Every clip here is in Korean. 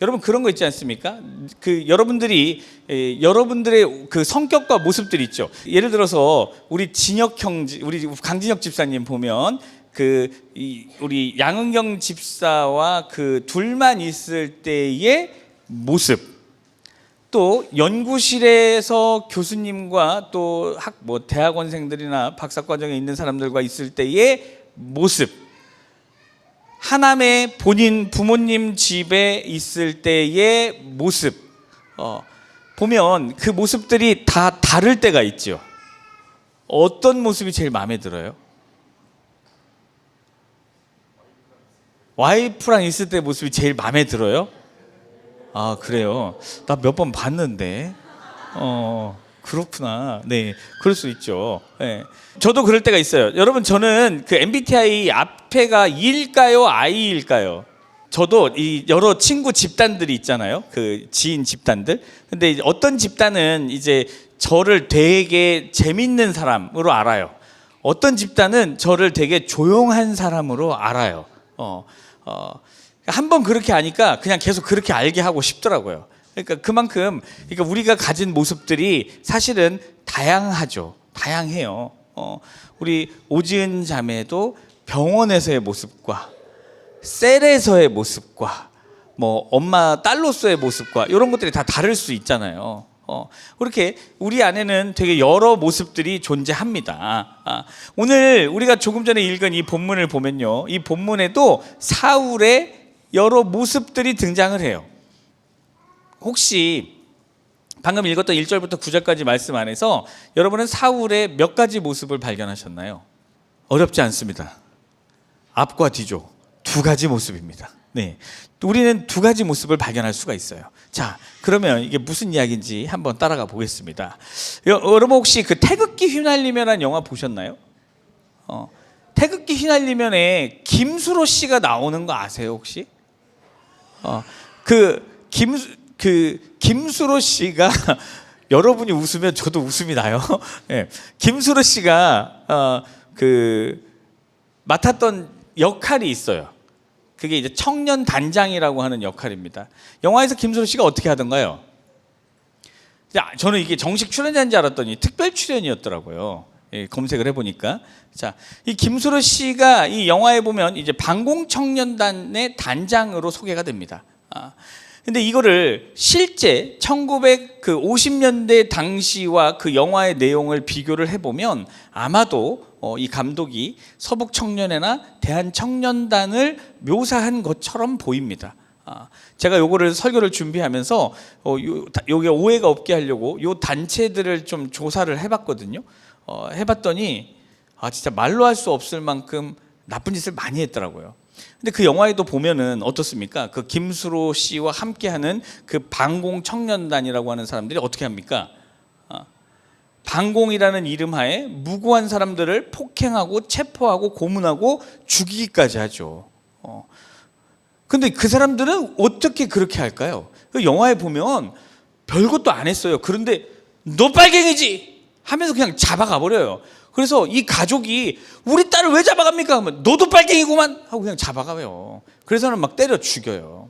여러분 그런 거 있지 않습니까? 여러분들의 그 성격과 모습들이 있죠. 예를 들어서 우리 우리 강진혁 집사님 보면 우리 양은경 집사와 그 둘만 있을 때의 모습, 또 연구실에서 교수님과 또 대학원생들이나 박사과정에 있는 사람들과 있을 때의 모습, 하남의 본인 부모님 집에 있을 때의 모습, 보면 그 모습들이 다 다를 때가 있죠. 어떤 모습이 제일 마음에 들어요? 와이프랑 있을 때 모습이 제일 마음에 들어요? 아, 그래요? 나 몇 번 봤는데. 그렇구나. 네, 그럴 수 있죠. 네. 저도 그럴 때가 있어요. 여러분, 저는 그 MBTI 앞에가 E일까요, I일까요? 저도 이 여러 친구 집단들이 있잖아요. 그 지인 집단들. 근데 어떤 집단은 이제 저를 되게 재밌는 사람으로 알아요. 어떤 집단은 저를 되게 조용한 사람으로 알아요. 한번 그렇게 아니까 그냥 계속 그렇게 알게 하고 싶더라고요. 그러니까 우리가 가진 모습들이 사실은 다양하죠. 다양해요. 우리 오지은 자매도 병원에서의 모습과 셀에서의 모습과 엄마 딸로서의 모습과 이런 것들이 다 다를 수 있잖아요. 그렇게 우리 안에는 되게 여러 모습들이 존재합니다. 오늘 우리가 조금 전에 읽은 이 본문을 보면요, 이 본문에도 사울의 여러 모습들이 등장을 해요. 혹시 방금 읽었던 1절부터 9절까지 말씀 안에서 여러분은 사울의 몇 가지 모습을 발견하셨나요? 어렵지 않습니다. 앞과 뒤죠. 두 가지 모습입니다. 네, 우리는 두 가지 모습을 발견할 수가 있어요. 자, 그러면 이게 무슨 이야기인지 한번 따라가 보겠습니다. 여러분 혹시 그 태극기 휘날리면이라는 영화 보셨나요? 태극기 휘날리면에 김수로 씨가 나오는 거 아세요 혹시? 김수로 씨가 여러분이 웃으면 저도 웃음이 나요. 네. 김수로 씨가 맡았던 역할이 있어요. 그게 이제 청년 단장이라고 하는 역할입니다. 영화에서 김수로 씨가 어떻게 하던가요? 저는 이게 정식 출연자인 줄 알았더니 특별 출연이었더라고요. 예, 검색을 해보니까. 자, 이 김수로 씨가 이 영화에 보면 이제 반공청년단의 단장으로 소개가 됩니다. 근데 이거를 실제 1950년대 당시와 그 영화의 내용을 비교를 해보면 아마도 이 감독이 서북청년회나 대한청년단을 묘사한 것처럼 보입니다. 제가 요거를 설교를 준비하면서 요게 오해가 없게 하려고 요 단체들을 좀 조사를 해봤거든요. 해봤더니 진짜 말로 할 수 없을 만큼 나쁜 짓을 많이 했더라고요. 근데 그 영화에도 보면은 어떻습니까? 그 김수로 씨와 함께하는 그 반공청년단이라고 하는 사람들이 어떻게 합니까? 반공이라는 이름하에 무고한 사람들을 폭행하고 체포하고 고문하고 죽이기까지 하죠. 근데 그 사람들은 어떻게 그렇게 할까요? 그 영화에 보면 별것도 안 했어요. 그런데 너 빨갱이지 하면서 그냥 잡아가 버려요. 그래서 이 가족이 우리 딸을 왜 잡아갑니까? 하면 너도 빨갱이구만 하고 그냥 잡아가요. 그래서는 막 때려 죽여요.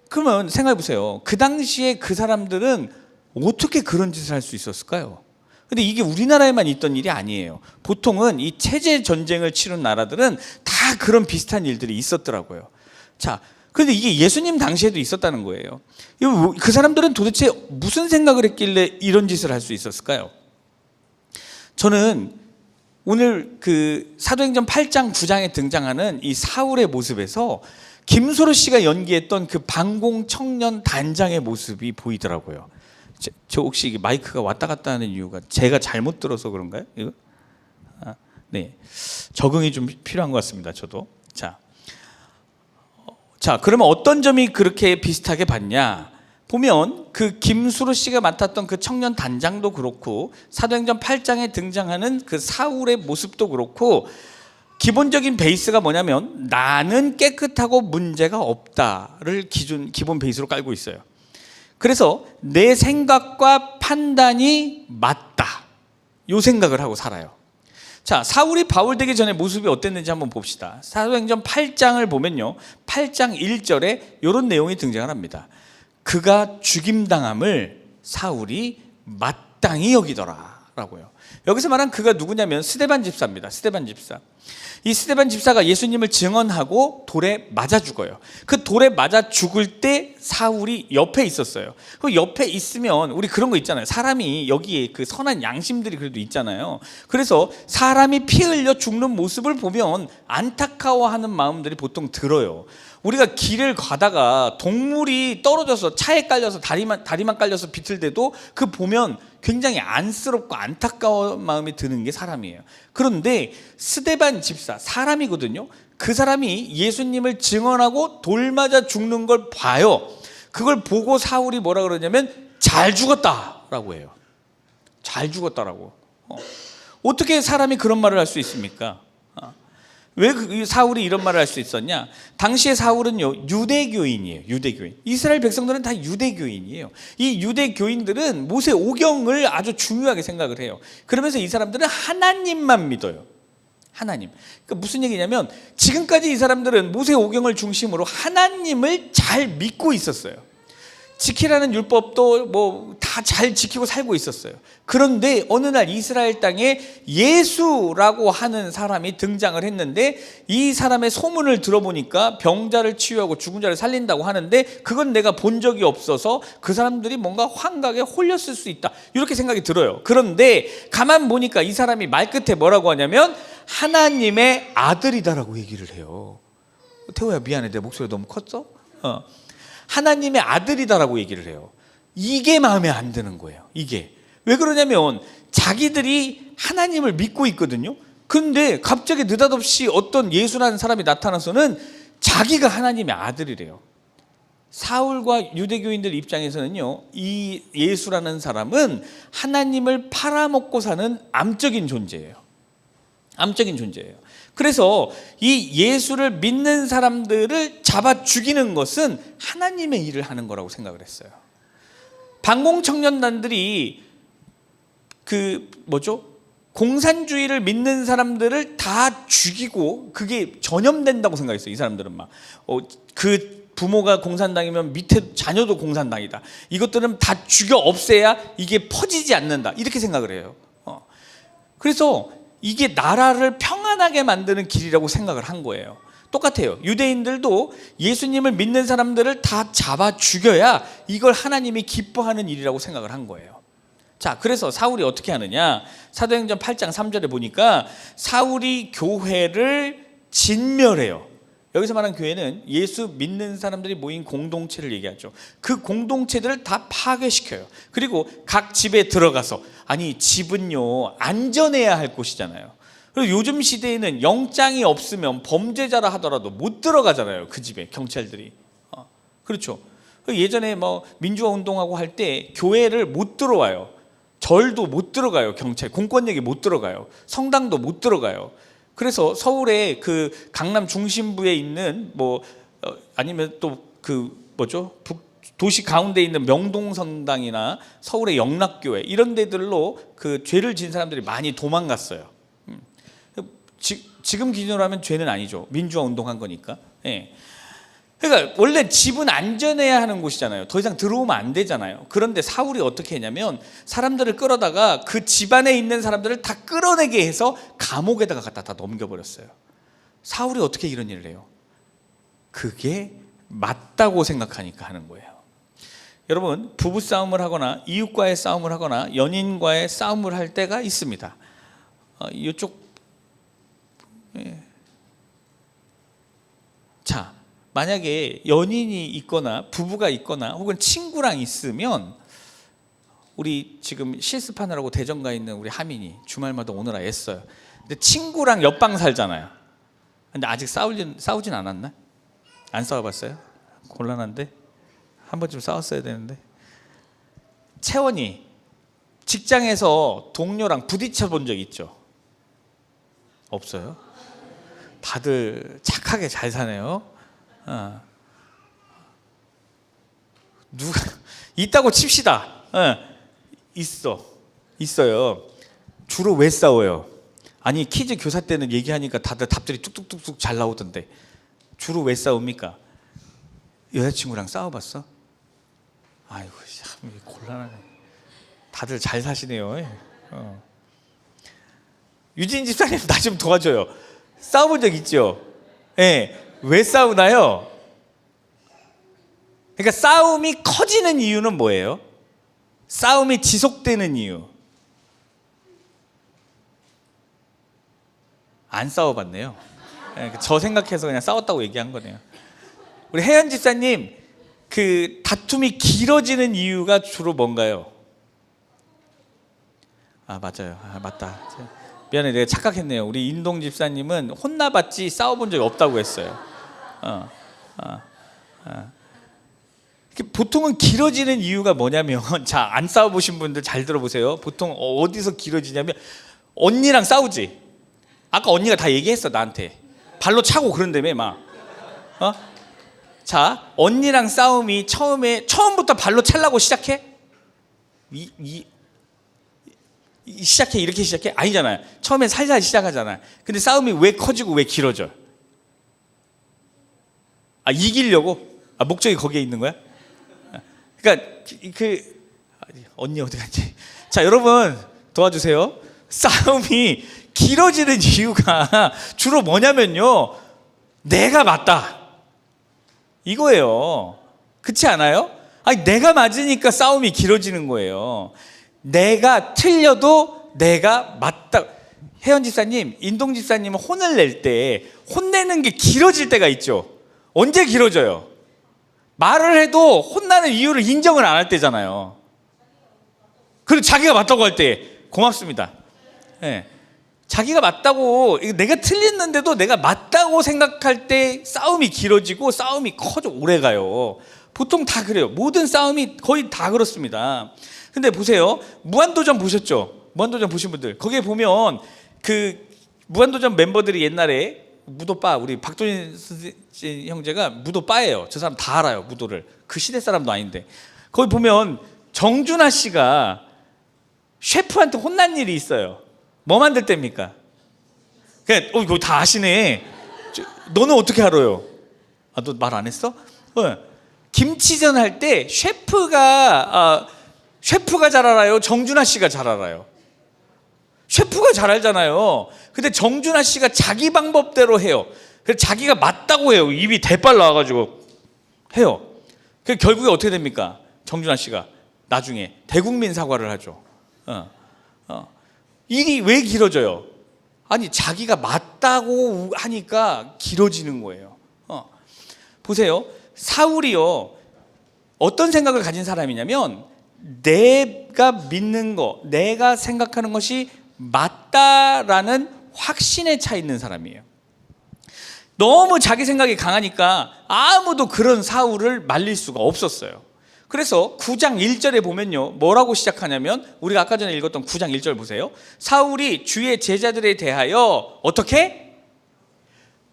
그러면 생각해 보세요. 그 당시에 그 사람들은 어떻게 그런 짓을 할 수 있었을까요? 근데 이게 우리나라에만 있던 일이 아니에요. 보통은 이 체제 전쟁을 치른 나라들은 다 그런 비슷한 일들이 있었더라고요. 자, 그런데 이게 예수님 당시에도 있었다는 거예요. 그 사람들은 도대체 무슨 생각을 했길래 이런 짓을 할 수 있었을까요? 저는 오늘 그 사도행전 8장 9장에 등장하는 이 사울의 모습에서 김소로 씨가 연기했던 그 반공 청년 단장의 모습이 보이더라고요. 저 혹시 마이크가 왔다 갔다 하는 이유가 제가 잘못 들어서 그런가요? 이거? 네, 적응이 좀 필요한 것 같습니다. 저도. 자, 그러면 어떤 점이 그렇게 비슷하게 봤냐? 보면 그 김수로 씨가 맡았던 그 청년 단장도 그렇고 사도행전 8장에 등장하는 그 사울의 모습도 그렇고 기본적인 베이스가 뭐냐면 나는 깨끗하고 문제가 없다를 기본 베이스로 깔고 있어요. 그래서 내 생각과 판단이 맞다, 요 생각을 하고 살아요. 자, 사울이 바울 되기 전에 모습이 어땠는지 한번 봅시다. 사도행전 8장을 보면요, 8장 1절에 이런 내용이 등장을 합니다. 그가 죽임당함을 사울이 마땅히 여기더라 라고요. 여기서 말한 그가 누구냐면 스데반 집사입니다. 스데반 집사. 이 스데반 집사가 예수님을 증언하고 돌에 맞아 죽어요. 그 돌에 맞아 죽을 때 사울이 옆에 있었어요. 그 옆에 있으면 우리 그런 거 있잖아요. 사람이 여기에 그 선한 양심들이 그래도 있잖아요. 그래서 사람이 피 흘려 죽는 모습을 보면 안타까워하는 마음들이 보통 들어요. 우리가 길을 가다가 동물이 떨어져서 차에 깔려서 다리만 깔려서 비틀대도 그 보면 굉장히 안쓰럽고 안타까운 마음이 드는 게 사람이에요. 그런데 스데반 집사, 사람이거든요. 그 사람이 예수님을 증언하고 돌 맞아 죽는 걸 봐요. 그걸 보고 사울이 뭐라 그러냐면 잘 죽었다라고 해요. 잘 죽었다라고. 어떻게 사람이 그런 말을 할 수 있습니까? 왜 사울이 이런 말을 할 수 있었냐? 당시에 사울은요, 유대교인이에요. 유대교인. 이스라엘 백성들은 다 유대교인이에요. 이 유대교인들은 모세 오경을 아주 중요하게 생각을 해요. 그러면서 이 사람들은 하나님만 믿어요. 하나님. 그러니까 무슨 얘기냐면 지금까지 이 사람들은 모세 오경을 중심으로 하나님을 잘 믿고 있었어요. 지키라는 율법도 뭐 다 잘 지키고 살고 있었어요. 그런데 어느 날 이스라엘 땅에 예수라고 하는 사람이 등장을 했는데 이 사람의 소문을 들어보니까 병자를 치유하고 죽은 자를 살린다고 하는데 그건 내가 본 적이 없어서 그 사람들이 뭔가 환각에 홀렸을 수 있다, 이렇게 생각이 들어요. 그런데 가만 보니까 이 사람이 말끝에 뭐라고 하냐면 하나님의 아들이다라고 얘기를 해요. 태호야 미안해, 내 목소리 너무 컸어? 하나님의 아들이다라고 얘기를 해요. 이게 마음에 안 드는 거예요. 이게 왜 그러냐면 자기들이 하나님을 믿고 있거든요. 그런데 갑자기 느닷없이 어떤 예수라는 사람이 나타나서는 자기가 하나님의 아들이래요. 사울과 유대교인들 입장에서는요, 이 예수라는 사람은 하나님을 팔아먹고 사는 암적인 존재예요. 암적인 존재예요. 그래서 이 예수를 믿는 사람들을 잡아 죽이는 것은 하나님의 일을 하는 거라고 생각을 했어요. 반공청년단들이 공산주의를 믿는 사람들을 다 죽이고 그게 전염된다고 생각했어요. 이 사람들은 막 그 부모가 공산당이면 밑에 자녀도 공산당이다, 이것들은 다 죽여 없애야 이게 퍼지지 않는다, 이렇게 생각을 해요. 그래서 이게 나라를 평안하게 만드는 길이라고 생각을 한 거예요. 똑같아요. 유대인들도 예수님을 믿는 사람들을 다 잡아 죽여야 이걸 하나님이 기뻐하는 일이라고 생각을 한 거예요. 자, 그래서 사울이 어떻게 하느냐? 사도행전 8장 3절에 보니까 사울이 교회를 진멸해요. 여기서 말하는 교회는 예수 믿는 사람들이 모인 공동체를 얘기하죠. 그 공동체들을 다 파괴시켜요. 그리고 각 집에 들어가서, 아니 집은요 안전해야 할 곳이잖아요. 그리고 요즘 시대에는 영장이 없으면 범죄자라 하더라도 못 들어가잖아요. 그 집에 경찰들이. 그렇죠. 예전에 뭐 민주화 운동하고 할 때 교회를 못 들어와요. 절도 못 들어가요. 경찰 공권력이 못 들어가요. 성당도 못 들어가요. 그래서 서울의 그 강남 중심부에 있는 아니면 또 도시 가운데 있는 명동성당이나 서울의 영락교회 이런 데들로 그 죄를 지은 사람들이 많이 도망갔어요. 지금 기준으로 하면 죄는 아니죠. 민주화 운동한 거니까. 예. 그러니까 원래 집은 안전해야 하는 곳이잖아요. 더 이상 들어오면 안 되잖아요. 그런데 사울이 어떻게 했냐면 사람들을 끌어다가 그 집안에 있는 사람들을 다 끌어내게 해서 감옥에다가 갖다 다 넘겨버렸어요. 사울이 어떻게 이런 일을 해요? 그게 맞다고 생각하니까 하는 거예요. 여러분, 부부싸움을 하거나 이웃과의 싸움을 하거나 연인과의 싸움을 할 때가 있습니다. 이쪽 자, 만약에 연인이 있거나 부부가 있거나 혹은 친구랑 있으면, 우리 지금 실습하느라고 대전 가 있는 우리 하민이 주말마다 오느라 애써요. 근데 친구랑 옆방 살잖아요. 근데 아직 싸우진 않았나? 안 싸워봤어요? 곤란한데? 한 번쯤 싸웠어야 되는데. 채원이 직장에서 동료랑 부딪혀 본 적 있죠? 없어요? 다들 착하게 잘 사네요. 누가 있다고 칩시다. 있어요. 주로 왜 싸워요? 아니 퀴즈 교사 때는 얘기하니까 다들 답들이 뚝뚝뚝뚝 잘 나오던데 주로 왜 싸웁니까? 여자친구랑 싸워봤어? 아이고 참 곤란하네. 다들 잘 사시네요. 유진 집사님 나 좀 도와줘요. 싸워본 적 있죠? 예. 왜 싸우나요? 그러니까 싸움이 커지는 이유는 뭐예요? 싸움이 지속되는 이유. 안 싸워봤네요. 예, 저 생각해서 그냥 싸웠다고 얘기한 거네요. 우리 혜연 집사님, 그 다툼이 길어지는 이유가 주로 뭔가요? 아 맞아요. 아 맞다. 미안해, 내가 착각했네요. 우리 인동 집사님은 혼나봤지 싸워본 적이 없다고 했어요. 보통은 길어지는 이유가 뭐냐면, 자, 안 싸워보신 분들 잘 들어보세요. 보통 어디서 길어지냐면, 언니랑 싸우지. 아까 언니가 다 얘기했어 나한테. 발로 차고 그런다며 막. 자, 언니랑 싸움이 처음부터 발로 차려고 시작해? 시작해 이렇게 시작해? 아니잖아요. 처음에 살살 시작하잖아요. 근데 싸움이 왜 커지고 왜 길어져? 아, 이기려고? 아, 목적이 거기에 있는 거야? 그러니까 언니 어디 갔지? 자, 여러분 도와주세요. 싸움이 길어지는 이유가 주로 뭐냐면요, 내가 맞다 이거예요. 그렇지 않아요? 아니, 내가 맞으니까 싸움이 길어지는 거예요. 내가 틀려도 내가 맞다. 혜연 집사님, 인동 집사님은 혼을 낼 때 혼내는 게 길어질 때가 있죠. 언제 길어져요? 말을 해도 혼나는 이유를 인정을 안 할 때잖아요. 그리고 자기가 맞다고 할 때 고맙습니다. 네. 자기가 맞다고, 내가 틀렸는데도 내가 맞다고 생각할 때 싸움이 길어지고 싸움이 커져 오래가요. 보통 다 그래요. 모든 싸움이 거의 다 그렇습니다. 근데 보세요, 무한도전 보셨죠? 무한도전 보신 분들, 거기에 보면 그 무한도전 멤버들이 옛날에 무도빠, 우리 박도진 형제가 무도빠예요. 저 사람 다 알아요, 무도를. 그 시대 사람도 아닌데. 거기 보면 정준하 씨가 셰프한테 혼난 일이 있어요. 뭐 만들 때입니까? 그러니까 이거 다 아시네. 너는 어떻게 알아요? 아, 너 말 안 했어? 김치전 할 때 셰프가 잘 알아요? 정준하 씨가 잘 알아요? 셰프가 잘 알잖아요. 근데 정준하 씨가 자기 방법대로 해요. 그래서 자기가 맞다고 해요. 입이 대빨 나와가지고 해요. 그 결국에 어떻게 됩니까? 정준하 씨가 나중에 대국민 사과를 하죠. 일이 왜 길어져요? 아니, 자기가 맞다고 하니까 길어지는 거예요. 보세요, 사울이요, 어떤 생각을 가진 사람이냐면, 내가 믿는 거, 내가 생각하는 것이 맞다라는 확신에 차 있는 사람이에요. 너무 자기 생각이 강하니까 아무도 그런 사울을 말릴 수가 없었어요. 그래서 9장 1절에 보면요, 뭐라고 시작하냐면, 우리가 아까 전에 읽었던 9장 1절 보세요. 사울이 주의 제자들에 대하여 어떻게?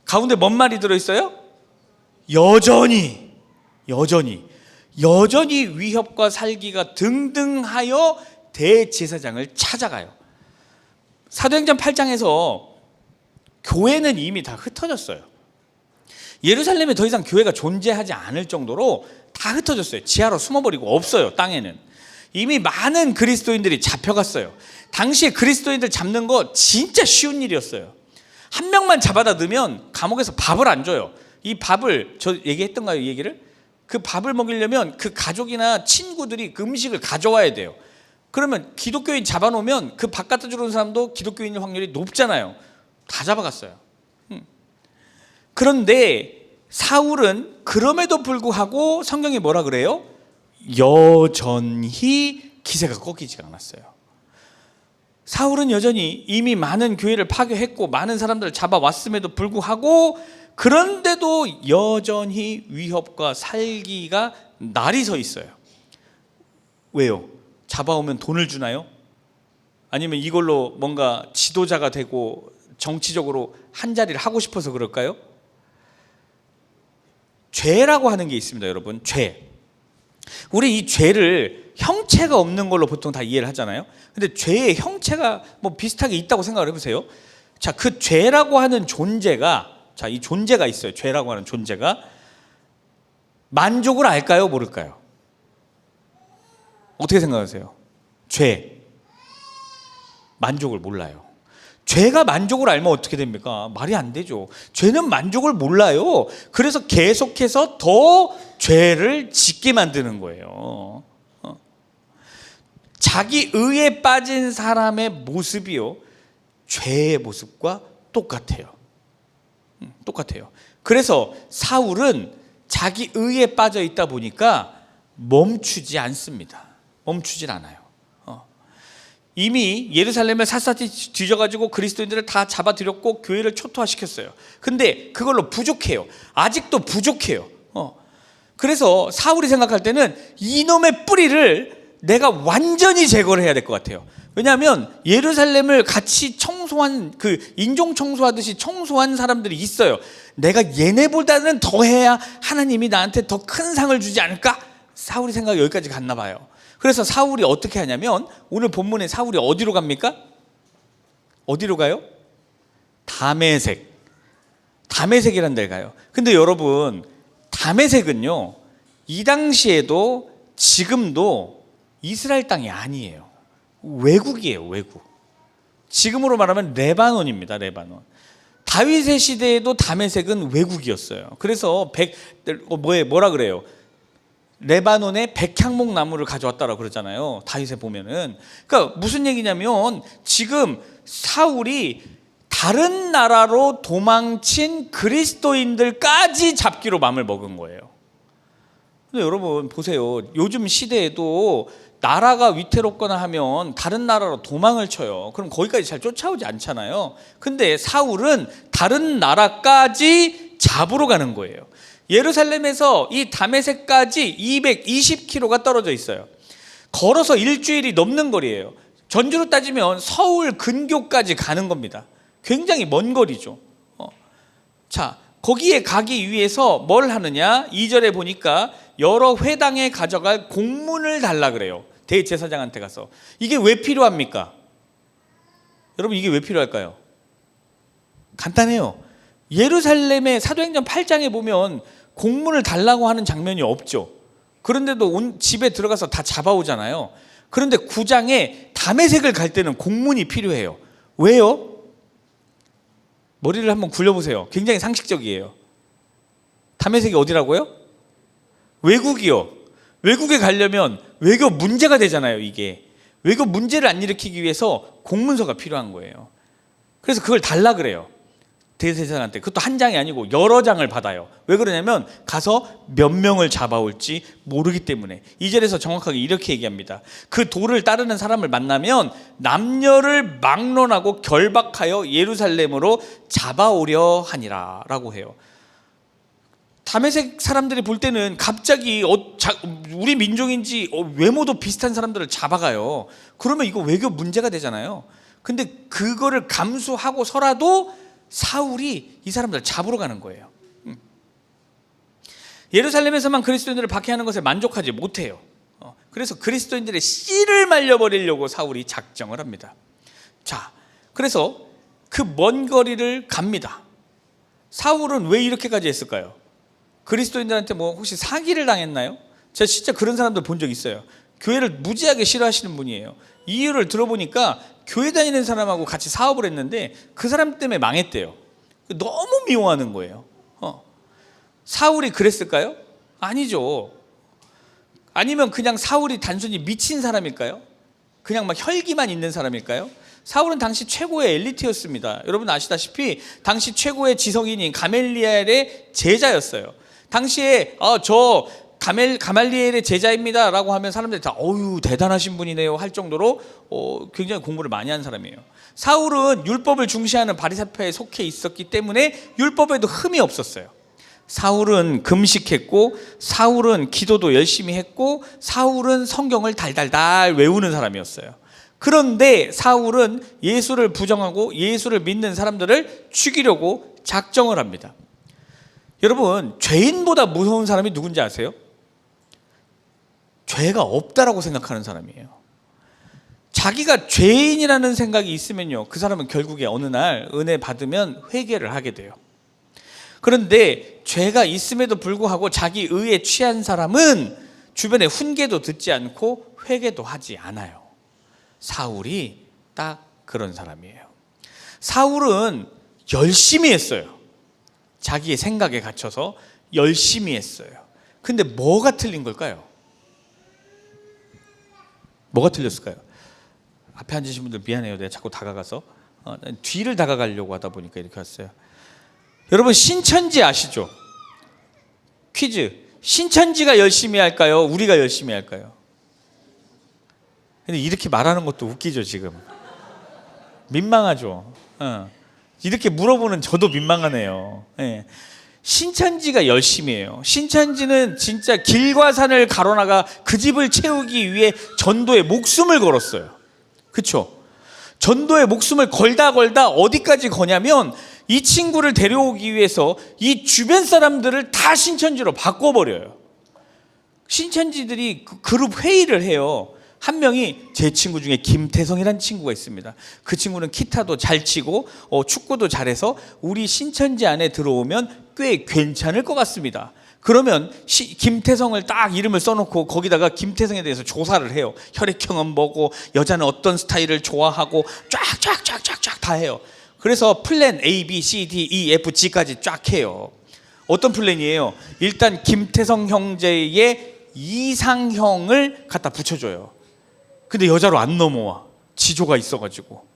가운데 뭔 말이 들어있어요? 여전히 위협과 살기가 등등하여 대제사장을 찾아가요. 사도행전 8장에서 교회는 이미 다 흩어졌어요. 예루살렘에 더 이상 교회가 존재하지 않을 정도로 다 흩어졌어요. 지하로 숨어버리고 없어요. 땅에는 이미 많은 그리스도인들이 잡혀갔어요. 당시에 그리스도인들 잡는 거 진짜 쉬운 일이었어요. 한 명만 잡아다 넣으면 감옥에서 밥을 안 줘요. 이 밥을, 저 얘기했던가요, 이 얘기를? 그 밥을 먹이려면 그 가족이나 친구들이 그 음식을 가져와야 돼요. 그러면 기독교인 잡아놓으면 그 밥 갖다 주는 사람도 기독교인일 확률이 높잖아요. 다 잡아갔어요. 그런데 사울은 그럼에도 불구하고 성경이 뭐라 그래요? 여전히 기세가 꺾이지가 않았어요. 사울은 여전히 이미 많은 교회를 파괴했고 많은 사람들을 잡아왔음에도 불구하고, 그런데도 여전히 위협과 살기가 날이 서 있어요. 왜요? 잡아오면 돈을 주나요? 아니면 이걸로 뭔가 지도자가 되고 정치적으로 한 자리를 하고 싶어서 그럴까요? 죄라고 하는 게 있습니다, 여러분. 죄. 우리 이 죄를 형체가 없는 걸로 보통 다 이해를 하잖아요. 근데 죄의 형체가 뭐 비슷하게 있다고 생각을 해보세요. 자, 그 죄라고 하는 존재가, 자, 이 존재가 있어요. 죄라고 하는 존재가 만족을 알까요? 모를까요? 어떻게 생각하세요? 죄. 만족을 몰라요. 죄가 만족을 알면 어떻게 됩니까? 말이 안 되죠. 죄는 만족을 몰라요. 그래서 계속해서 더 죄를 짓게 만드는 거예요. 자기 의에 빠진 사람의 모습이요, 죄의 모습과 똑같아요. 똑같아요. 그래서 사울은 자기 의에 빠져 있다 보니까 멈추지 않습니다. 멈추질 않아요. 이미 예루살렘을 샅샅이 뒤져가지고 그리스도인들을 다 잡아들였고 교회를 초토화시켰어요. 근데 그걸로 부족해요. 아직도 부족해요. 그래서 사울이 생각할 때는 이놈의 뿌리를 내가 완전히 제거를 해야 될 것 같아요. 왜냐하면 예루살렘을 같이 청소한, 그 인종 청소하듯이 청소한 사람들이 있어요. 내가 얘네보다는 더 해야 하나님이 나한테 더 큰 상을 주지 않을까? 사울이 생각이 여기까지 갔나 봐요. 그래서 사울이 어떻게 하냐면, 오늘 본문에 사울이 어디로 갑니까? 어디로 가요? 다메섹. 다메섹이라는 데를 가요. 근데 여러분, 다메섹은요, 이 당시에도 지금도 이스라엘 땅이 아니에요. 외국이에요, 외국. 지금으로 말하면 레바논입니다, 레바논. 다윗의 시대에도 다메섹은 외국이었어요. 그래서 뭐라 그래요? 레바논의 백향목 나무를 가져왔다라고 그러잖아요. 다윗에 보면은. 그러니까 무슨 얘기냐면, 지금 사울이 다른 나라로 도망친 그리스도인들까지 잡기로 마음을 먹은 거예요. 근데 여러분 보세요. 요즘 시대에도 나라가 위태롭거나 하면 다른 나라로 도망을 쳐요. 그럼 거기까지 잘 쫓아오지 않잖아요. 근데 사울은 다른 나라까지 잡으러 가는 거예요. 예루살렘에서 이 다메섹까지 220km가 떨어져 있어요. 걸어서 일주일이 넘는 거리예요. 전주로 따지면 서울 근교까지 가는 겁니다. 굉장히 먼 거리죠. 자, 거기에 가기 위해서 뭘 하느냐? 2절에 보니까 여러 회당에 가져갈 공문을 달라 그래요. 대제사장한테 가서. 이게 왜 필요합니까? 여러분, 이게 왜 필요할까요? 간단해요. 예루살렘의 사도행전 8장에 보면 공문을 달라고 하는 장면이 없죠. 그런데도 집에 들어가서 다 잡아오잖아요. 그런데 9장에 다메섹을 갈 때는 공문이 필요해요. 왜요? 머리를 한번 굴려보세요. 굉장히 상식적이에요. 다메섹이 어디라고요? 외국이요. 외국에 가려면 외교 문제가 되잖아요. 이게 외교 문제를 안 일으키기 위해서 공문서가 필요한 거예요. 그래서 그걸 달라 그래요. 대제사장한테. 그것도 한 장이 아니고 여러 장을 받아요. 왜 그러냐면 가서 몇 명을 잡아올지 모르기 때문에. 2절에서 정확하게 이렇게 얘기합니다. 그 도를 따르는 사람을 만나면 남녀를 막론하고 결박하여 예루살렘으로 잡아오려 하니라 라고 해요. 다메섹 사람들이 볼 때는 갑자기 우리 민족인지 외모도 비슷한 사람들을 잡아가요. 그러면 이거 외교 문제가 되잖아요. 근데 그거를 감수하고서라도 사울이 이 사람들을 잡으러 가는 거예요. 예루살렘에서만 그리스도인들을 박해하는 것에 만족하지 못해요. 그래서 그리스도인들의 씨를 말려버리려고 사울이 작정을 합니다. 자, 그래서 그 먼 거리를 갑니다. 사울은 왜 이렇게까지 했을까요? 그리스도인들한테 뭐 혹시 사기를 당했나요? 제가 진짜 그런 사람들 본 적 있어요. 교회를 무지하게 싫어하시는 분이에요. 이유를 들어보니까 교회 다니는 사람하고 같이 사업을 했는데 그 사람 때문에 망했대요. 너무 미워하는 거예요. 사울이 그랬을까요? 아니죠. 아니면 그냥 사울이 단순히 미친 사람일까요? 그냥 막 혈기만 있는 사람일까요? 사울은 당시 최고의 엘리트였습니다. 여러분 아시다시피 당시 최고의 지성인인 가멜리엘의 제자였어요. 당시에 저 가말리엘의 제자입니다 라고 하면 사람들이 다 어유 대단하신 분이네요 할 정도로 굉장히 공부를 많이 한 사람이에요. 사울은 율법을 중시하는 바리새파에 속해 있었기 때문에 율법에도 흠이 없었어요. 사울은 금식했고, 사울은 기도도 열심히 했고, 사울은 성경을 달달달 외우는 사람이었어요. 그런데 사울은 예수를 부정하고 예수를 믿는 사람들을 죽이려고 작정을 합니다. 여러분, 죄인보다 무서운 사람이 누군지 아세요? 죄가 없다라고 생각하는 사람이에요. 자기가 죄인이라는 생각이 있으면요, 그 사람은 결국에 어느 날 은혜 받으면 회개를 하게 돼요. 그런데 죄가 있음에도 불구하고 자기 의에 취한 사람은 주변에 훈계도 듣지 않고 회개도 하지 않아요. 사울이 딱 그런 사람이에요. 사울은 열심히 했어요. 자기의 생각에 갇혀서 열심히 했어요. 근데 뭐가 틀린 걸까요? 뭐가 틀렸을까요? 앞에 앉으신 분들 미안해요. 내가 자꾸 다가가서 뒤를 다가가려고 하다 보니까 이렇게 왔어요. 여러분, 신천지 아시죠? 퀴즈. 신천지가 열심히 할까요? 우리가 열심히 할까요? 근데 이렇게 말하는 것도 웃기죠, 지금. 민망하죠. 이렇게 물어보는 저도 민망하네요. 네. 신천지가 열심히 해요. 신천지는 진짜 길과 산을 가로나가 그 집을 채우기 위해 전도에 목숨을 걸었어요. 그렇죠? 전도에 목숨을 걸다 어디까지 거냐면 이 친구를 데려오기 위해서 이 주변 사람들을 다 신천지로 바꿔버려요. 신천지들이 그룹 회의를 해요. 한 명이 제 친구 중에 김태성이라는 친구가 있습니다. 그 친구는 기타도 잘 치고 축구도 잘해서 우리 신천지 안에 들어오면 꽤 괜찮을 것 같습니다. 그러면 김태성을 딱 이름을 써놓고 거기다가 김태성에 대해서 조사를 해요. 혈액형은 뭐고, 여자는 어떤 스타일을 좋아하고, 쫙 다 해요. 그래서 플랜 A, B, C, D, E, F, G까지 쫙 해요. 어떤 플랜이에요? 일단 김태성 형제의 이상형을 갖다 붙여줘요. 근데 여자로 안 넘어와. 지조가 있어가지고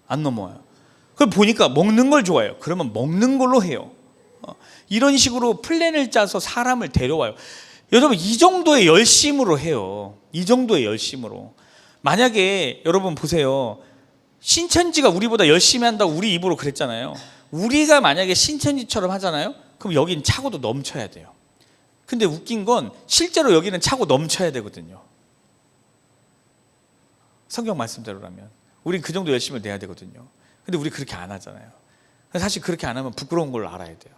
안 넘어와요. 그럼 보니까 먹는 걸 좋아해요. 그러면 먹는 걸로 해요. 이런 식으로 플랜을 짜서 사람을 데려와요. 여러분, 이 정도의 열심으로 해요. 이 정도의 열심으로. 만약에 여러분 보세요. 신천지가 우리보다 열심히 한다고 우리 입으로 그랬잖아요. 우리가 만약에 신천지처럼 하잖아요. 그럼 여긴 차고도 넘쳐야 돼요. 근데 웃긴 건 실제로 여기는 차고 넘쳐야 되거든요. 성경 말씀대로라면 우린 그 정도 열심을 내야 되거든요. 근데 우리 그렇게 안 하잖아요. 사실 그렇게 안 하면 부끄러운 걸 알아야 돼요.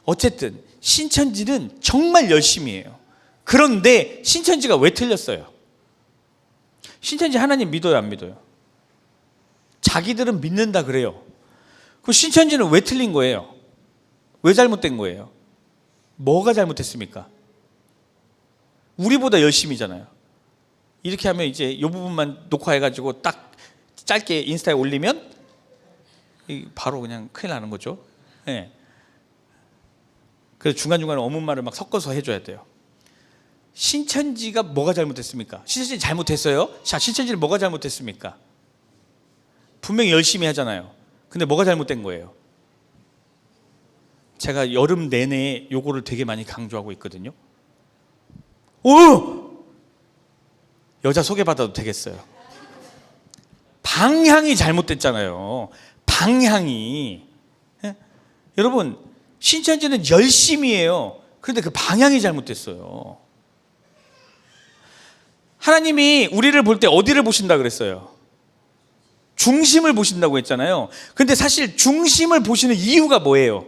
어쨌든 신천지는 정말 열심히 해요. 그런데 신천지가 왜 틀렸어요? 신천지 하나님 믿어요, 안 믿어요? 자기들은 믿는다 그래요. 그 신천지는 왜 틀린 거예요? 왜 잘못된 거예요? 뭐가 잘못했습니까? 우리보다 열심히잖아요. 이렇게 하면 이제 이 부분만 녹화해가지고 딱 짧게 인스타에 올리면 바로 그냥 큰일 나는 거죠. 네. 그래서 중간중간에 어문말을 막 섞어서 해줘야 돼요. 신천지가 뭐가 잘못했습니까? 신천지 잘못했어요? 자, 신천지는 뭐가 잘못했습니까? 분명히 열심히 하잖아요. 근데 뭐가 잘못된 거예요? 제가 여름 내내 요거를 되게 많이 강조하고 있거든요. 여자 소개받아도 되겠어요. 방향이 잘못됐잖아요. 방향이. 예? 여러분, 신천지는 열심히 해요. 그런데 그 방향이 잘못됐어요. 하나님이 우리를 볼 때 어디를 보신다 그랬어요? 중심을 보신다고 했잖아요. 근데 사실 중심을 보시는 이유가 뭐예요?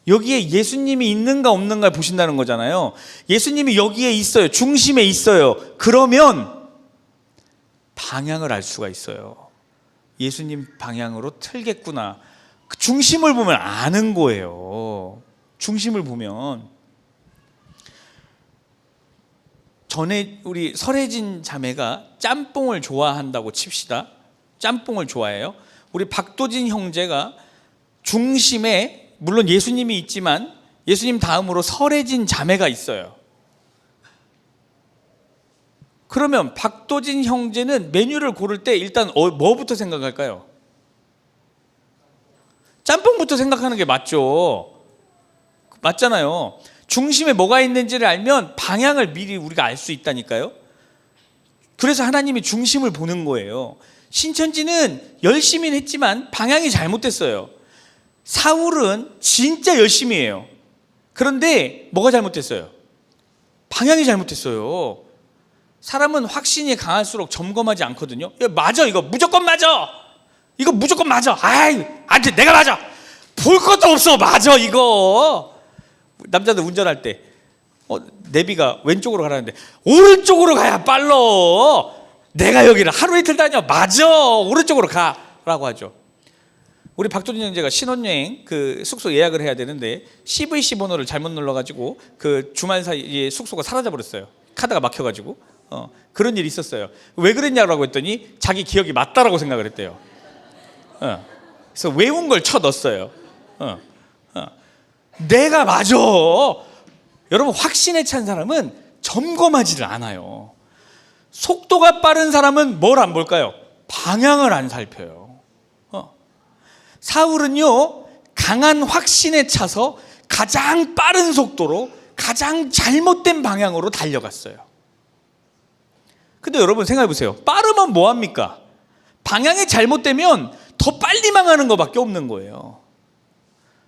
여기에 예수님이 있는가 없는가 보신다는 거잖아요. 예수님이 여기에 있어요. 중심에 있어요. 그러면 방향을 알 수가 있어요. 예수님 방향으로 틀겠구나. 그 중심을 보면 아는 거예요. 중심을 보면. 전에 우리 설혜진 자매가 짬뽕을 좋아한다고 칩시다. 짬뽕을 좋아해요. 우리 박도진 형제가 중심에, 물론 예수님이 있지만 예수님 다음으로 설혜진 자매가 있어요. 그러면 박도진 형제는 메뉴를 고를 때 일단 뭐부터 생각할까요? 짬뽕부터 생각하는 게 맞죠. 맞잖아요. 중심에 뭐가 있는지를 알면 방향을 미리 우리가 알 수 있다니까요. 그래서 하나님이 중심을 보는 거예요. 신천지는 열심히 했지만 방향이 잘못됐어요. 사울은 진짜 열심히 해요. 그런데 뭐가 잘못됐어요? 방향이 잘못됐어요. 사람은 확신이 강할수록 점검하지 않거든요. 맞아, 이거 무조건 맞아. 이거 무조건 맞아. 아이, 안 돼, 내가 맞아. 볼 것도 없어, 맞아 이거. 남자들 운전할 때 내비가 왼쪽으로 가라는데 오른쪽으로 가야 빨라. 내가 여기를 하루 이틀 다녀. 맞아, 오른쪽으로 가라고 하죠. 우리 박도진 형제가 신혼여행 그 숙소 예약을 해야 되는데 CVC 번호를 잘못 눌러가지고 그 주말 사이에 숙소가 사라져 버렸어요. 카드가 막혀가지고. 그런 일이 있었어요. 왜 그랬냐고 했더니 자기 기억이 맞다라고 생각을 했대요. 그래서 외운 걸 쳐 넣었어요. 내가 맞아. 여러분, 확신에 찬 사람은 점검하지를 않아요. 속도가 빠른 사람은 뭘 안 볼까요? 방향을 안 살펴요. 사울은요, 강한 확신에 차서 가장 빠른 속도로 가장 잘못된 방향으로 달려갔어요. 근데 여러분 생각해 보세요. 빠르면 뭐합니까? 방향이 잘못되면 더 빨리 망하는 것밖에 없는 거예요.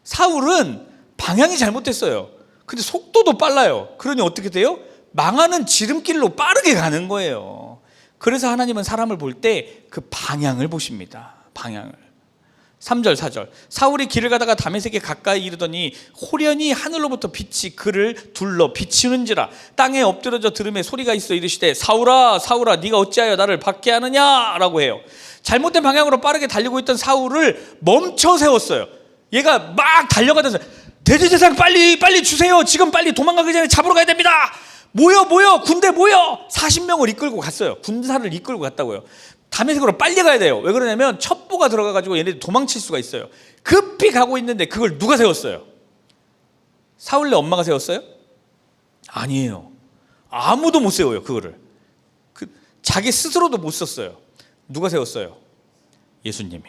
사울은 방향이 잘못됐어요. 근데 속도도 빨라요. 그러니 어떻게 돼요? 망하는 지름길로 빠르게 가는 거예요. 그래서 하나님은 사람을 볼 때 그 방향을 보십니다. 방향을. 3절 4절 사울이 길을 가다가 다메섹에 가까이 이르더니 호련히 하늘로부터 빛이 그를 둘러 비치는지라 땅에 엎드려져 들음에 소리가 있어 이르시되 사울아 사울아 네가 어찌하여 나를 박해하느냐라고 해요. 잘못된 방향으로 빠르게 달리고 있던 사울을 멈춰 세웠어요. 얘가 막 달려가면서 대제사장 빨리 주세요. 지금 빨리 도망가기 전에 잡으러 가야 됩니다. 모여 군대 모여. 40명을 이끌고 갔어요. 군사를 이끌고 갔다고요. 다메섹으로 빨리 가야 돼요. 왜 그러냐면 첩보가 들어가가지고 얘네들이 도망칠 수가 있어요. 급히 가고 있는데 그걸 누가 세웠어요? 사울의 엄마가 세웠어요? 아니에요. 아무도 못 세워요. 그거를 자기 스스로도 못 썼어요. 누가 세웠어요? 예수님이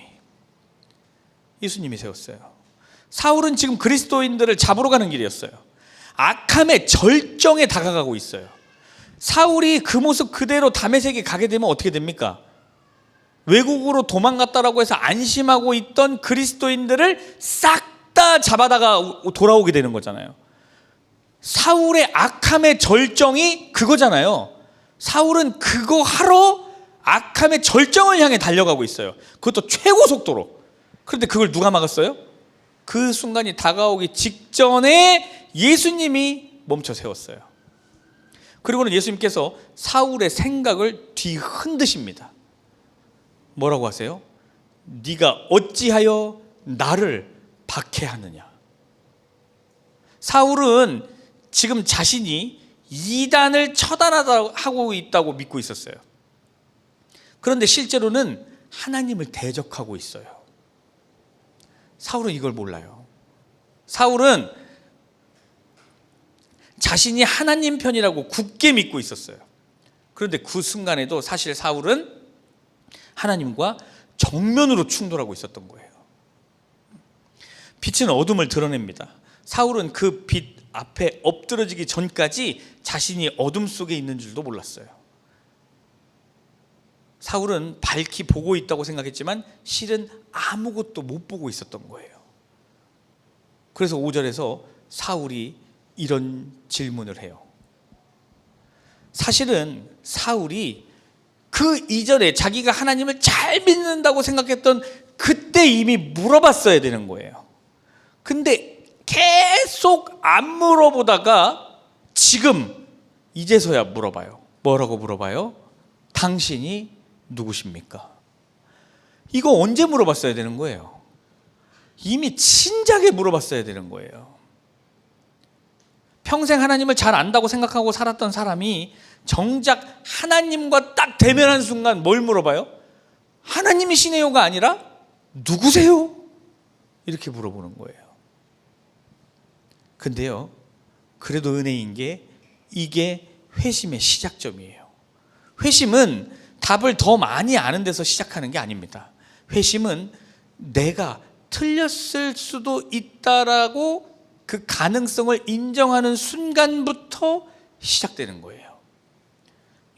세웠어요. 사울은 지금 그리스도인들을 잡으러 가는 길이었어요. 악함의 절정에 다가가고 있어요. 사울이 그 모습 그대로 다메섹에 가게 되면 어떻게 됩니까? 외국으로 도망갔다라고 해서 안심하고 있던 그리스도인들을 싹 다 잡아다가 돌아오게 되는 거잖아요. 사울의 악함의 절정이 그거잖아요. 사울은 그거 하러 악함의 절정을 향해 달려가고 있어요. 그것도 최고 속도로. 그런데 그걸 누가 막았어요? 그 순간이 다가오기 직전에 예수님이 멈춰 세웠어요. 그리고는 예수님께서 사울의 생각을 뒤흔드십니다. 뭐라고 하세요? 네가 어찌하여 나를 박해하느냐. 사울은 지금 자신이 이단을 처단하고 있다고 믿고 있었어요. 그런데 실제로는 하나님을 대적하고 있어요. 사울은 이걸 몰라요. 사울은 자신이 하나님 편이라고 굳게 믿고 있었어요. 그런데 그 순간에도 사실 사울은 하나님과 정면으로 충돌하고 있었던 거예요. 빛은 어둠을 드러냅니다. 사울은 그 빛 앞에 엎드러지기 전까지 자신이 어둠 속에 있는 줄도 몰랐어요. 사울은 밝히 보고 있다고 생각했지만 실은 아무것도 못 보고 있었던 거예요. 그래서 5절에서 사울이 이런 질문을 해요. 사실은 사울이 그 이전에 자기가 하나님을 잘 믿는다고 생각했던 그때 이미 물어봤어야 되는 거예요. 근데 계속 안 물어보다가 지금 이제서야 물어봐요. 뭐라고 물어봐요? 당신이 누구십니까? 이거 언제 물어봤어야 되는 거예요? 이미 진작에 물어봤어야 되는 거예요. 평생 하나님을 잘 안다고 생각하고 살았던 사람이 정작 하나님과 딱 대면한 순간 뭘 물어봐요? 하나님이시네요가 아니라 누구세요? 이렇게 물어보는 거예요. 근데요, 그래도 은혜인 게 이게 회심의 시작점이에요. 회심은 답을 더 많이 아는 데서 시작하는 게 아닙니다. 회심은 내가 틀렸을 수도 있다라고 그 가능성을 인정하는 순간부터 시작되는 거예요.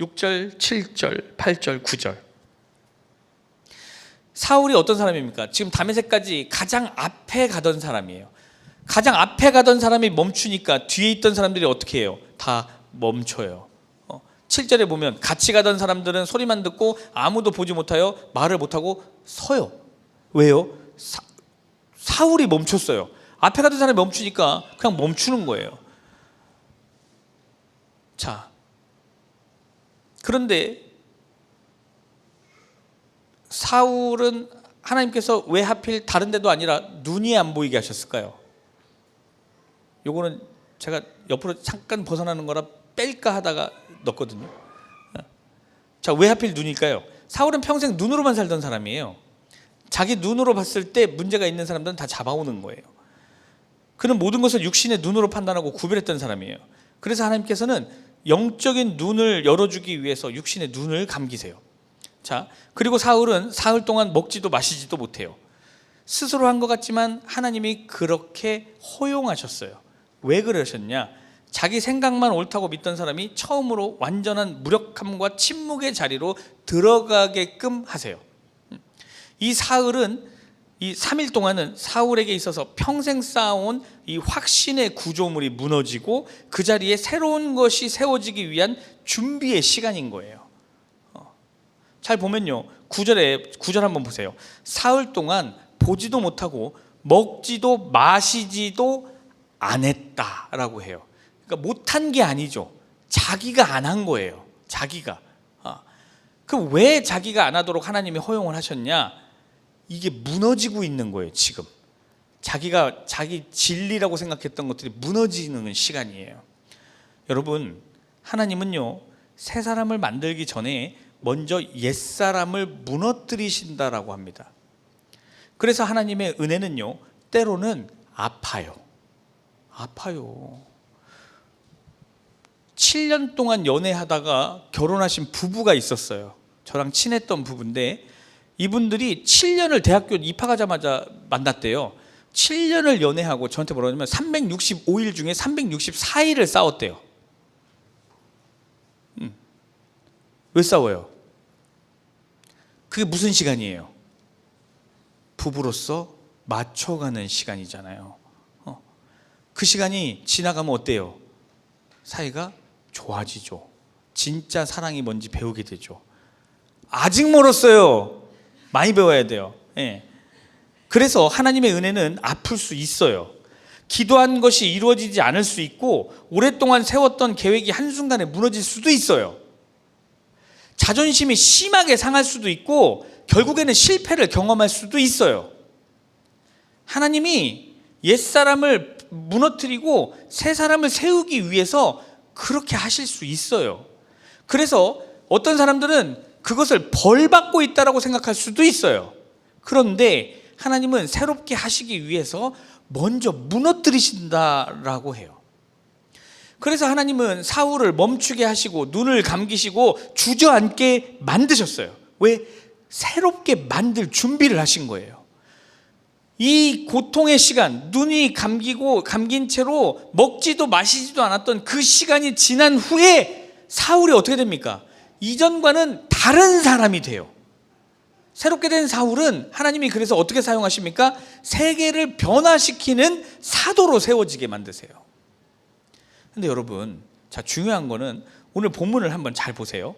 6절, 7절, 8절, 9절. 사울이 어떤 사람입니까? 지금 다메섹까지 가장 앞에 가던 사람이에요. 가장 앞에 가던 사람이 멈추니까 뒤에 있던 사람들이 어떻게 해요? 다 멈춰요. 7절에 보면 같이 가던 사람들은 소리만 듣고 아무도 보지 못하여 말을 못하고 서요. 왜요? 사울이 멈췄어요. 앞에 가던 사람이 멈추니까 그냥 멈추는 거예요. 자, 그런데 사울은 하나님께서 왜 하필 다른 데도 아니라 눈이 안 보이게 하셨을까요? 요거는 제가 옆으로 잠깐 벗어나는 거라 뺄까 하다가 넣었거든요. 자, 왜 하필 눈일까요? 사울은 평생 눈으로만 살던 사람이에요. 자기 눈으로 봤을 때 문제가 있는 사람들은 다 잡아오는 거예요. 그는 모든 것을 육신의 눈으로 판단하고 구별했던 사람이에요. 그래서 하나님께서는 영적인 눈을 열어주기 위해서 육신의 눈을 감기세요. 자, 그리고 사울은 사흘 동안 먹지도 마시지도 못해요. 스스로 한 것 같지만 하나님이 그렇게 허용하셨어요. 왜 그러셨냐? 자기 생각만 옳다고 믿던 사람이 처음으로 완전한 무력함과 침묵의 자리로 들어가게끔 하세요. 이 사흘은, 이 3일 동안은 사울에게 있어서 평생 쌓아온 이 확신의 구조물이 무너지고 그 자리에 새로운 것이 세워지기 위한 준비의 시간인 거예요. 잘 보면요, 9절 한번 보세요. 사흘 동안 보지도 못하고 먹지도 마시지도 안 했다라고 해요. 그러니까 못한 게 아니죠. 자기가 안 한 거예요. 자기가. 그럼 왜 자기가 안 하도록 하나님이 허용을 하셨냐? 이게 무너지고 있는 거예요. 지금 자기가 자기 진리라고 생각했던 것들이 무너지는 시간이에요. 여러분, 하나님은요, 새 사람을 만들기 전에 먼저 옛사람을 무너뜨리신다라고 합니다. 그래서 하나님의 은혜는요, 때로는 아파요. 7년 동안 연애하다가 결혼하신 부부가 있었어요. 저랑 친했던 부부인데 이분들이 7년을 대학교 입학하자마자 만났대요. 7년을 연애하고 저한테 뭐라고 하냐면 365일 중에 364일을 싸웠대요. 왜 싸워요? 그게 무슨 시간이에요? 부부로서 맞춰가는 시간이잖아요. 그 시간이 지나가면 어때요? 사이가 좋아지죠. 진짜 사랑이 뭔지 배우게 되죠. 아직 멀었어요. 많이 배워야 돼요. 예. 그래서 하나님의 은혜는 아플 수 있어요. 기도한 것이 이루어지지 않을 수 있고 오랫동안 세웠던 계획이 한순간에 무너질 수도 있어요. 자존심이 심하게 상할 수도 있고 결국에는 실패를 경험할 수도 있어요. 하나님이 옛사람을 무너뜨리고 새 사람을 세우기 위해서 그렇게 하실 수 있어요. 그래서 어떤 사람들은 그것을 벌받고 있다고 생각할 수도 있어요. 그런데 하나님은 새롭게 하시기 위해서 먼저 무너뜨리신다라고 해요. 그래서 하나님은 사울을 멈추게 하시고 눈을 감기시고 주저앉게 만드셨어요. 왜? 새롭게 만들 준비를 하신 거예요. 이 고통의 시간, 눈이 감긴 채로 먹지도 마시지도 않았던 그 시간이 지난 후에 사울이 어떻게 됩니까? 이전과는 다른 사람이 돼요. 새롭게 된 사울은 하나님이 그래서 어떻게 사용하십니까? 세계를 변화시키는 사도로 세워지게 만드세요. 근데 여러분, 자, 중요한 거는 오늘 본문을 한번 잘 보세요.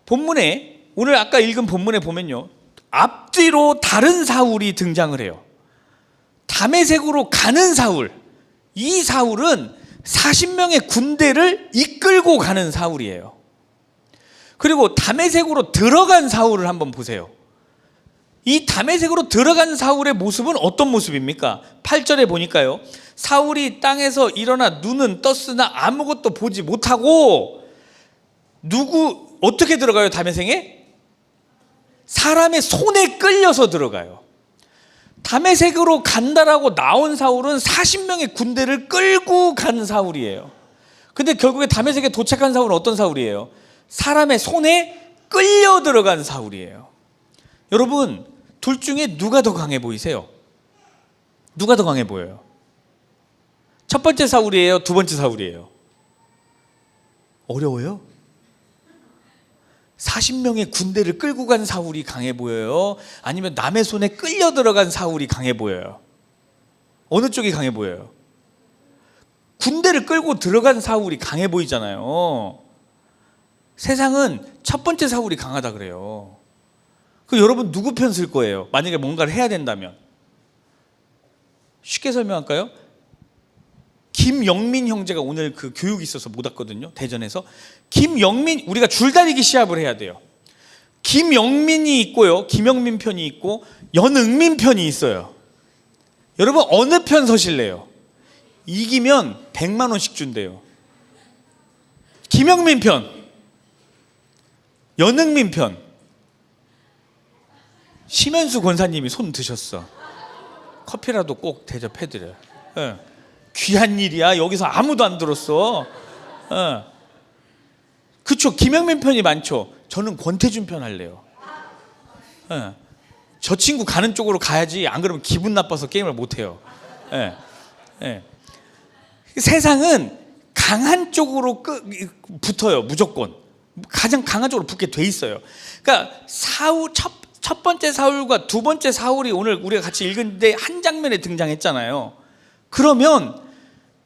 본문에, 오늘 아까 읽은 본문에 보면요, 앞뒤로 다른 사울이 등장을 해요. 다메섹으로 가는 사울. 이 사울은 40명의 군대를 이끌고 가는 사울이에요. 그리고 다메섹으로 들어간 사울을 한번 보세요. 이 다메섹으로 들어간 사울의 모습은 어떤 모습입니까? 8절에 보니까요, 사울이 땅에서 일어나 눈은 떴으나 아무것도 보지 못하고 어떻게 들어가요? 다메섹에? 사람의 손에 끌려서 들어가요. 다메섹으로 간다라고 나온 사울은 40명의 군대를 끌고 간 사울이에요. 근데 결국에 다메섹에 도착한 사울은 어떤 사울이에요? 사람의 손에 끌려 들어간 사울이에요. 여러분, 둘 중에 누가 더 강해 보이세요? 누가 더 강해 보여요? 첫 번째 사울이에요? 두 번째 사울이에요? 어려워요? 40명의 군대를 끌고 간 사울이 강해 보여요? 아니면 남의 손에 끌려 들어간 사울이 강해 보여요? 어느 쪽이 강해 보여요? 군대를 끌고 들어간 사울이 강해 보이잖아요. 세상은 첫 번째 사울이 강하다 그래요. 그 여러분 누구 편 쓸 거예요? 만약에 뭔가를 해야 된다면. 쉽게 설명할까요? 김영민 형제가 오늘 그 교육이 있어서 못 왔거든요. 대전에서. 김영민, 우리가 줄다리기 시합을 해야 돼요. 김영민이 있고요, 김영민 편이 있고 연응민 편이 있어요. 여러분 어느 편 서실래요? 이기면 100만 원씩 준대요. 김영민 편, 연응민 편. 심현수 권사님이 손 드셨어. 커피라도 꼭 대접해드려요. 예. 귀한 일이야. 여기서 아무도 안 들었어. 예. 그쵸, 김영민 편이 많죠. 저는 권태준 편 할래요. 예. 저 친구 가는 쪽으로 가야지, 안 그러면 기분 나빠서 게임을 못해요. 예. 예. 세상은 강한 쪽으로 붙어요. 무조건 가장 강한 쪽으로 붙게 돼 있어요. 그러니까 첫 번째 사울과 두 번째 사울이 오늘 우리가 같이 읽은데 한 장면에 등장했잖아요. 그러면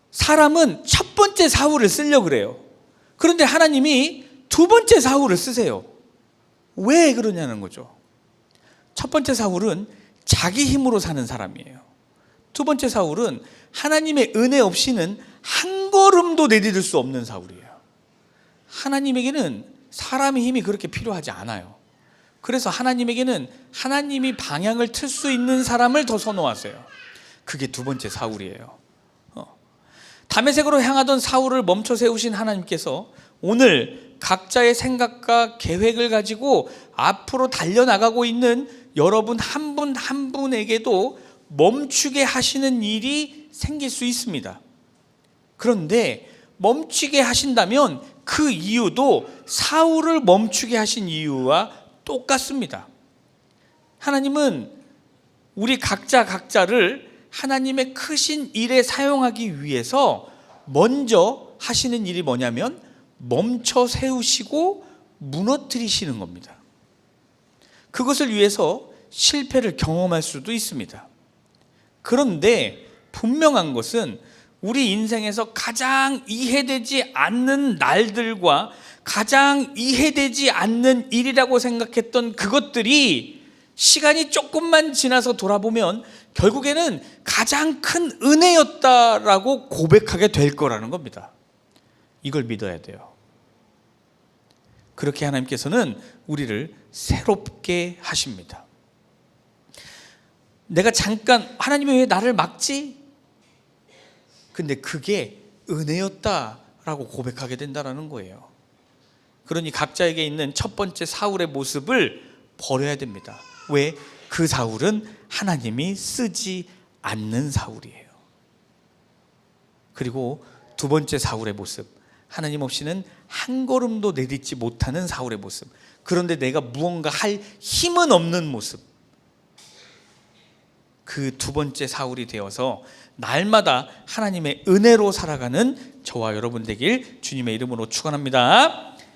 사람은 첫 번째 사울을 쓰려고 그래요. 그런데 하나님이 두 번째 사울을 쓰세요. 왜 그러냐는 거죠. 첫 번째 사울은 자기 힘으로 사는 사람이에요. 두 번째 사울은 하나님의 은혜 없이는 한 걸음도 내디딜 수 없는 사울이에요. 하나님에게는 사람의 힘이 그렇게 필요하지 않아요. 그래서 하나님에게는 하나님이 방향을 틀 수 있는 사람을 더 선호하세요. 그게 두 번째 사울이에요. 다메섹으로 향하던 사울을 멈춰 세우신 하나님께서 오늘 각자의 생각과 계획을 가지고 앞으로 달려나가고 있는 여러분 한 분 한 분에게도 멈추게 하시는 일이 생길 수 있습니다. 그런데 멈추게 하신다면 그 이유도 사울을 멈추게 하신 이유와 똑같습니다. 하나님은 우리 각자를 하나님의 크신 일에 사용하기 위해서 먼저 하시는 일이 뭐냐면 멈춰 세우시고 무너뜨리시는 겁니다. 그것을 위해서 실패를 경험할 수도 있습니다. 그런데 분명한 것은 우리 인생에서 가장 이해되지 않는 날들과 가장 이해되지 않는 일이라고 생각했던 그것들이 시간이 조금만 지나서 돌아보면 결국에는 가장 큰 은혜였다라고 고백하게 될 거라는 겁니다. 이걸 믿어야 돼요. 그렇게 하나님께서는 우리를 새롭게 하십니다. 내가 잠깐 하나님이 왜 나를 막지? 근데 그게 은혜였다라고 고백하게 된다는 거예요. 그러니 각자에게 있는 첫 번째 사울의 모습을 버려야 됩니다. 왜? 그 사울은 하나님이 쓰지 않는 사울이에요. 그리고 두 번째 사울의 모습, 하나님 없이는 한 걸음도 내딛지 못하는 사울의 모습. 그런데 내가 무언가 할 힘은 없는 모습. 그 두 번째 사울이 되어서 날마다 하나님의 은혜로 살아가는 저와 여러분 되길 주님의 이름으로 축원합니다.